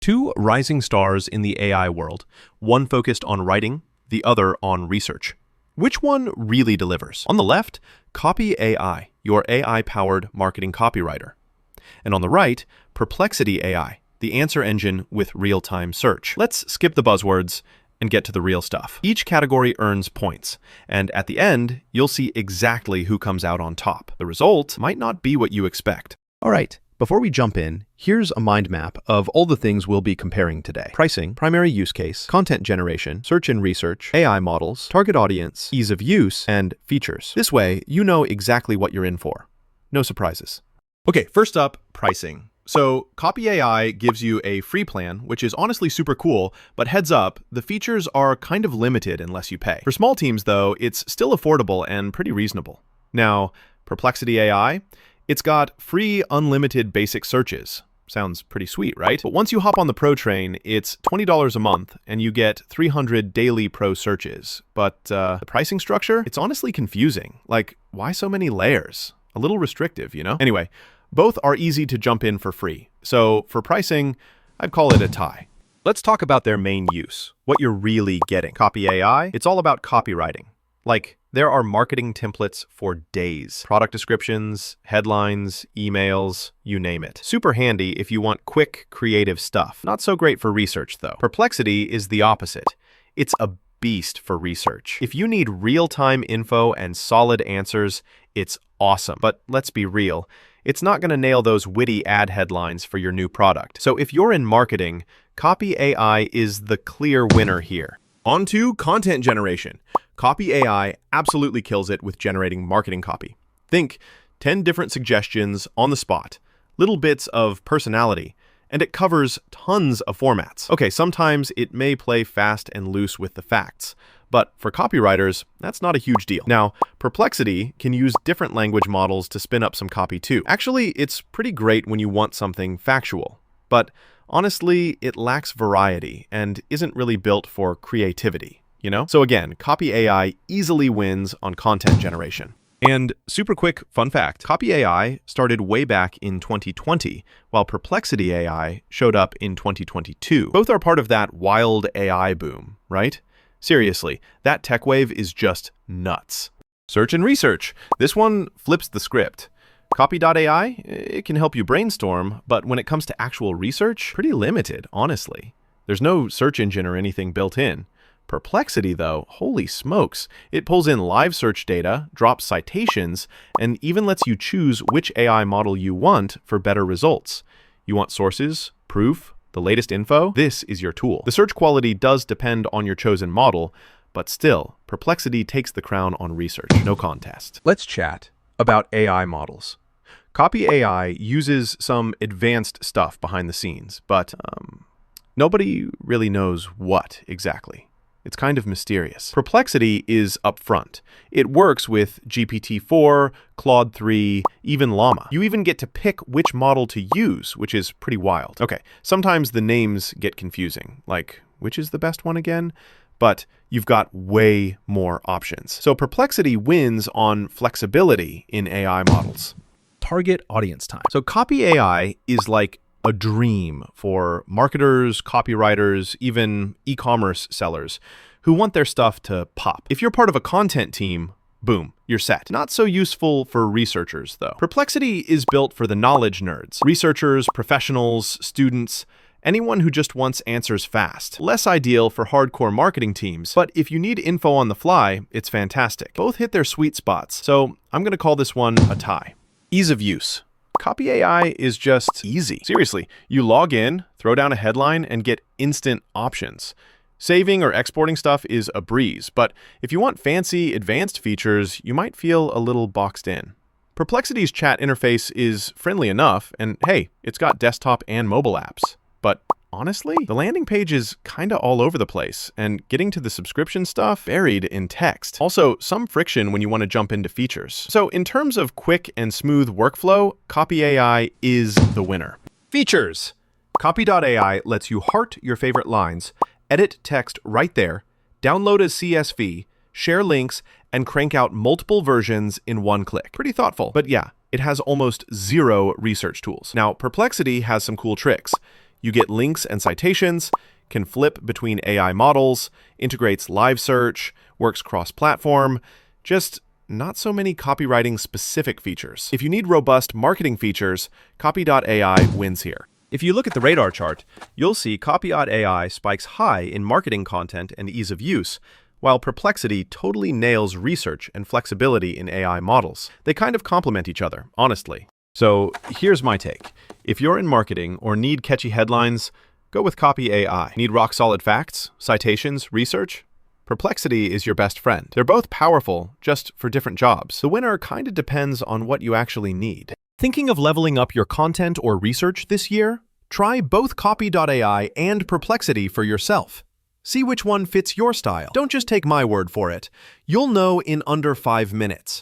two rising stars in the AI world, one focused on writing, the other on research. Which one really delivers? On the left, Copy.ai, your AI-powered marketing copywriter. And on the right, Perplexity AI, the answer engine with real-time search. Let's skip the buzzwords and get to the real stuff. Each category earns points, and at the end, you'll see exactly who comes out on top. The result might not be what you expect. All right, before we jump in, here's a mind map of all the things we'll be comparing today. Pricing, primary use case, content generation, search and research, AI models, target audience, ease of use, and features. This way, you know exactly what you're in for. No surprises. Okay, first up, pricing. So Copy.ai gives you a free plan, which is honestly super cool, but heads up, the features are kind of limited unless you pay. For small teams though, it's still affordable and pretty reasonable. Now, Perplexity AI, it's got free unlimited basic searches. Sounds pretty sweet, right? But once you hop on the Pro train, it's $20 a month and you get 300 daily Pro searches. But the pricing structure, it's honestly confusing. Like, why so many layers? A little restrictive, you know? Anyway, both are easy to jump in for free. So for pricing, I'd call it a tie. Let's talk about their main use, what you're really getting. Copy.ai, it's all about copywriting. Like, there are marketing templates for days. Product descriptions, headlines, emails, you name it. Super handy if you want quick, creative stuff. Not so great for research, though. Perplexity is the opposite. It's a beast for research. If you need real-time info and solid answers, it's awesome. But let's be real. It's not going to nail those witty ad headlines for your new product. So if you're in marketing, Copy.ai is the clear winner here. On to content generation. Copy.ai absolutely kills it with generating marketing copy. Think 10 different suggestions on the spot, little bits of personality, and it covers tons of formats. Okay, sometimes it may play fast and loose with the facts, but for copywriters, that's not a huge deal. Now, Perplexity can use different language models to spin up some copy too. Actually, it's pretty great when you want something factual, but honestly, it lacks variety and isn't really built for creativity, you know? So again, Copy.ai easily wins on content generation. And super quick fun fact, Copy.ai started way back in 2020, while Perplexity AI showed up in 2022. Both are part of that wild AI boom, right? Seriously, that tech wave is just nuts. Search and research. This one flips the script. Copy.ai, it can help you brainstorm, but when it comes to actual research, pretty limited, honestly. There's no search engine or anything built in. Perplexity, though, holy smokes, it pulls in live search data, drops citations, and even lets you choose which AI model you want for better results. You want sources, proof, the latest info? This is your tool. The search quality does depend on your chosen model, but still, Perplexity takes the crown on research, no contest. Let's chat about AI models. Copy.ai uses some advanced stuff behind the scenes, but nobody really knows what exactly. It's kind of mysterious. Perplexity is upfront. It works with GPT-4, Claude 3, even Llama. You even get to pick which model to use, which is pretty wild. Okay, sometimes the names get confusing, like, which is the best one again? But you've got way more options. So Perplexity wins on flexibility in AI models. Target audience time. So Copy.ai is like a dream for marketers, copywriters, even e-commerce sellers who want their stuff to pop. If you're part of a content team, boom, you're set. Not so useful for researchers, though. Perplexity is built for the knowledge nerds. Researchers, professionals, students, anyone who just wants answers fast. Less ideal for hardcore marketing teams, but if you need info on the fly, it's fantastic. Both hit their sweet spots, so I'm going to call this one a tie. Ease of use. Copy.ai is just easy. Seriously, you log in, throw down a headline, and get instant options. Saving or exporting stuff is a breeze, but if you want fancy, advanced features, you might feel a little boxed in. Perplexity's chat interface is friendly enough, and hey, it's got desktop and mobile apps. But honestly, the landing page is kinda all over the place, and getting to the subscription stuff buried in text. Also, some friction when you want to jump into features. So in terms of quick and smooth workflow, Copy.ai is the winner. Features. Copy.ai lets you heart your favorite lines, edit text right there, download a CSV, share links, and crank out multiple versions in one click. Pretty thoughtful, but yeah, it has almost zero research tools. Now, Perplexity has some cool tricks. You get links and citations, can flip between AI models, integrates live search, works cross-platform, just not so many copywriting-specific features. If you need robust marketing features, Copy.ai wins here. If you look at the radar chart, you'll see Copy.ai spikes high in marketing content and ease of use, while Perplexity totally nails research and flexibility in AI models. They kind of complement each other, honestly. So here's my take. If you're in marketing or need catchy headlines, go with Copy.ai. Need rock-solid facts, citations, research? Perplexity is your best friend. They're both powerful, just for different jobs. The winner kind of depends on what you actually need. Thinking of leveling up your content or research this year? Try both Copy.ai and Perplexity for yourself. See which one fits your style. Don't just take my word for it. You'll know in under 5 minutes.